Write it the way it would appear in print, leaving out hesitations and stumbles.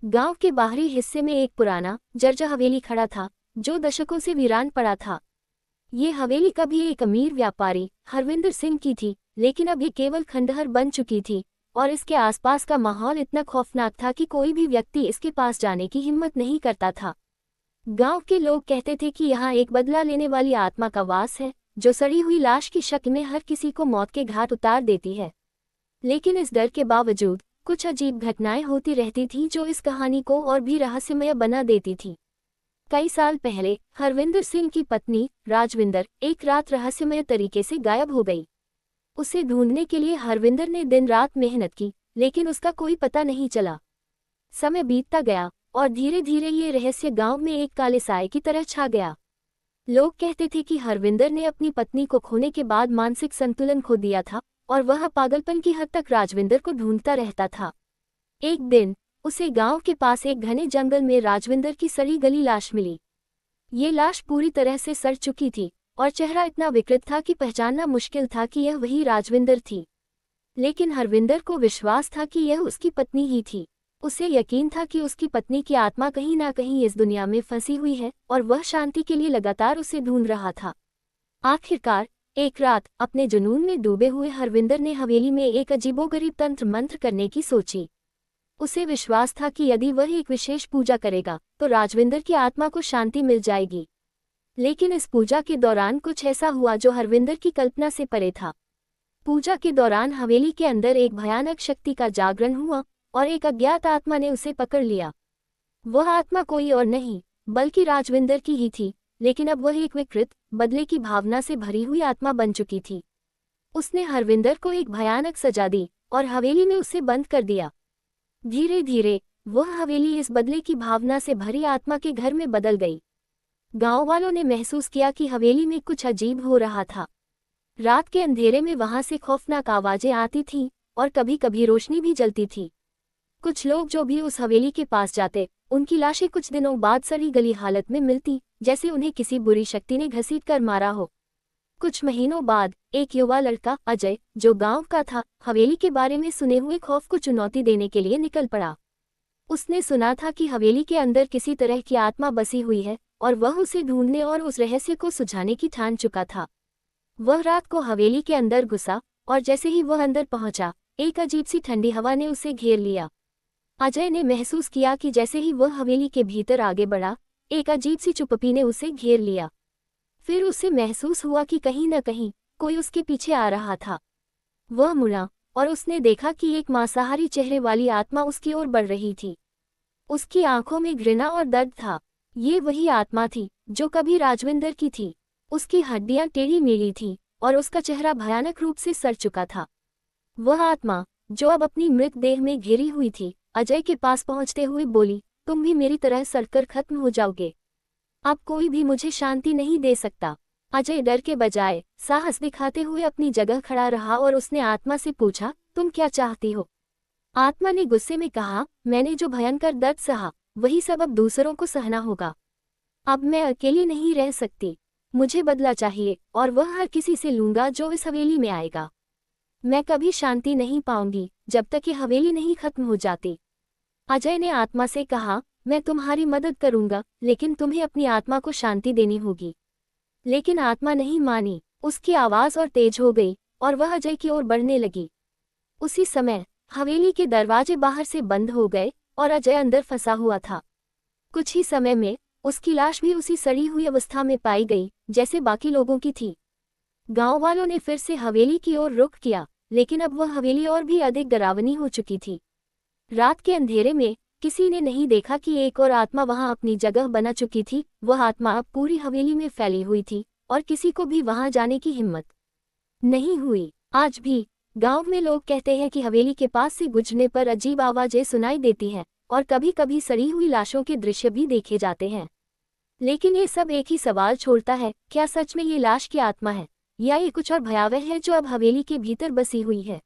गांव के बाहरी हिस्से में एक पुराना जर्जर हवेली खड़ा था, जो दशकों से वीरान पड़ा था। ये हवेली कभी एक अमीर व्यापारी हरविंदर सिंह की थी, लेकिन अब ये केवल खंडहर बन चुकी थी और इसके आसपास का माहौल इतना खौफनाक था कि कोई भी व्यक्ति इसके पास जाने की हिम्मत नहीं करता था। गांव के लोग कहते थे कि यहाँ एक बदला लेने वाली आत्मा का वास है, जो सड़ी हुई लाश की शक्ल में हर किसी को मौत के घाट उतार देती है। लेकिन इस डर के बावजूद कुछ अजीब घटनाएं होती रहती थीं, जो इस कहानी को और भी रहस्यमय बना देती थी। कई साल पहले हरविंदर सिंह की पत्नी राजविंदर एक रात रहस्यमय तरीके से गायब हो गई। उसे ढूंढने के लिए हरविंदर ने दिन रात मेहनत की, लेकिन उसका कोई पता नहीं चला। समय बीतता गया और धीरे धीरे ये रहस्य गांव में एक काले साए की तरह छा गया। लोग कहते थे कि हरविंदर ने अपनी पत्नी को खोने के बाद मानसिक संतुलन खो दिया था और वह पागलपन की हद तक राजविंदर को ढूंढता रहता था। एक दिन उसे गांव के पास एक घने जंगल में राजविंदर की सड़ी गली लाश मिली। ये लाश पूरी तरह से सड़ चुकी थी और चेहरा इतना विकृत था कि पहचानना मुश्किल था कि यह वही राजविंदर थी। लेकिन हरविंदर को विश्वास था कि यह उसकी पत्नी ही थी। उसे यकीन था कि उसकी पत्नी की आत्मा कहीं ना कहीं इस दुनिया में फंसी हुई है और वह शांति के लिए लगातार उसे ढूंढ रहा था। आखिरकार एक रात अपने जुनून में डूबे हुए हरविंदर ने हवेली में एक अजीबोगरीब तंत्र मंत्र करने की सोची। उसे विश्वास था कि यदि वह एक विशेष पूजा करेगा तो राजविंदर की आत्मा को शांति मिल जाएगी। लेकिन इस पूजा के दौरान कुछ ऐसा हुआ जो हरविंदर की कल्पना से परे था। पूजा के दौरान हवेली के अंदर एक भयानक शक्ति का जागरण हुआ और एक अज्ञात आत्मा ने उसे पकड़ लिया। वह आत्मा कोई और नहीं बल्कि राजविंदर की ही थी, लेकिन अब वह एक विकृत बदले की भावना से भरी हुई आत्मा बन चुकी थी। उसने हरविंदर को एक भयानक सजा दी और हवेली में उसे बंद कर दिया। धीरे धीरे वह हवेली इस बदले की भावना से भरी आत्मा के घर में बदल गई। गांव वालों ने महसूस किया कि हवेली में कुछ अजीब हो रहा था। रात के अंधेरे में वहां से खौफनाक आवाजें आती थीं और कभी कभी रोशनी भी जलती थी। कुछ लोग जो भी उस हवेली के पास जाते, उनकी लाशें कुछ दिनों बाद सड़ी गली हालत में मिलती, जैसे उन्हें किसी बुरी शक्ति ने घसीट कर मारा हो। कुछ महीनों बाद एक युवा लड़का अजय, जो गांव का था, हवेली के बारे में सुने हुए खौफ को चुनौती देने के लिए निकल पड़ा। उसने सुना था कि हवेली के अंदर किसी तरह की आत्मा बसी हुई है और वह उसे ढूंढने और उस रहस्य को सुझाने की ठान चुका था। वह रात को हवेली के अंदर घुसा और जैसे ही वह अंदर पहुंचा, एक अजीब सी ठंडी हवा ने उसे घेर लिया। अजय ने महसूस किया कि जैसे ही वह हवेली के भीतर आगे बढ़ा, एक अजीब सी चुप्पी ने उसे घेर लिया। फिर उसे महसूस हुआ कि कहीं न कहीं कोई उसके पीछे आ रहा था। वह मुड़ा और उसने देखा कि एक मांसाहारी चेहरे वाली आत्मा उसकी ओर बढ़ रही थी। उसकी आंखों में घृणा और दर्द था। ये वही आत्मा थी जो कभी राजविंदर की थी। उसकी हड्डियां टेढ़ी मेढ़ी थीं और उसका चेहरा भयानक रूप से सड़ चुका था। वह आत्मा, जो अब अपनी मृत देह में घिरी हुई थी, अजय के पास पहुंचते हुए बोली, तुम भी मेरी तरह सड़कर खत्म हो जाओगे। अब कोई भी मुझे शांति नहीं दे सकता। अजय डर के बजाय साहस दिखाते हुए अपनी जगह खड़ा रहा और उसने आत्मा से पूछा, तुम क्या चाहती हो? आत्मा ने गुस्से में कहा, मैंने जो भयंकर दर्द सहा, वही सब अब दूसरों को सहना होगा। अब मैं अकेली नहीं रह सकती। मुझे बदला चाहिए और वह हर किसी से लूंगा जो इस हवेली में आएगा। मैं कभी शांति नहीं पाऊंगी जब तक ये हवेली नहीं खत्म हो जाती। अजय ने आत्मा से कहा, मैं तुम्हारी मदद करूंगा, लेकिन तुम्हें अपनी आत्मा को शांति देनी होगी। लेकिन आत्मा नहीं मानी। उसकी आवाज और तेज हो गई और वह अजय की ओर बढ़ने लगी। उसी समय हवेली के दरवाजे बाहर से बंद हो गए और अजय अंदर फंसा हुआ था। कुछ ही समय में उसकी लाश भी उसी सड़ी हुई अवस्था में पाई गई जैसे बाकी लोगों की थी। गांव वालों ने फिर से हवेली की ओर रुख किया, लेकिन अब वह हवेली और भी अधिक डरावनी हो चुकी थी। रात के अंधेरे में किसी ने नहीं देखा कि एक और आत्मा वहां अपनी जगह बना चुकी थी। वह आत्मा अब पूरी हवेली में फैली हुई थी और किसी को भी वहां जाने की हिम्मत नहीं हुई। आज भी गांव में लोग कहते हैं कि हवेली के पास से गुजरने पर अजीब आवाजें सुनाई देती हैं और कभी कभी सड़ी हुई लाशों के दृश्य भी देखे जाते हैं। लेकिन ये सब एक ही सवाल छोड़ता है, क्या सच में ये लाश की आत्मा है या ये कुछ और भयावह है जो अब हवेली के भीतर बसी हुई है?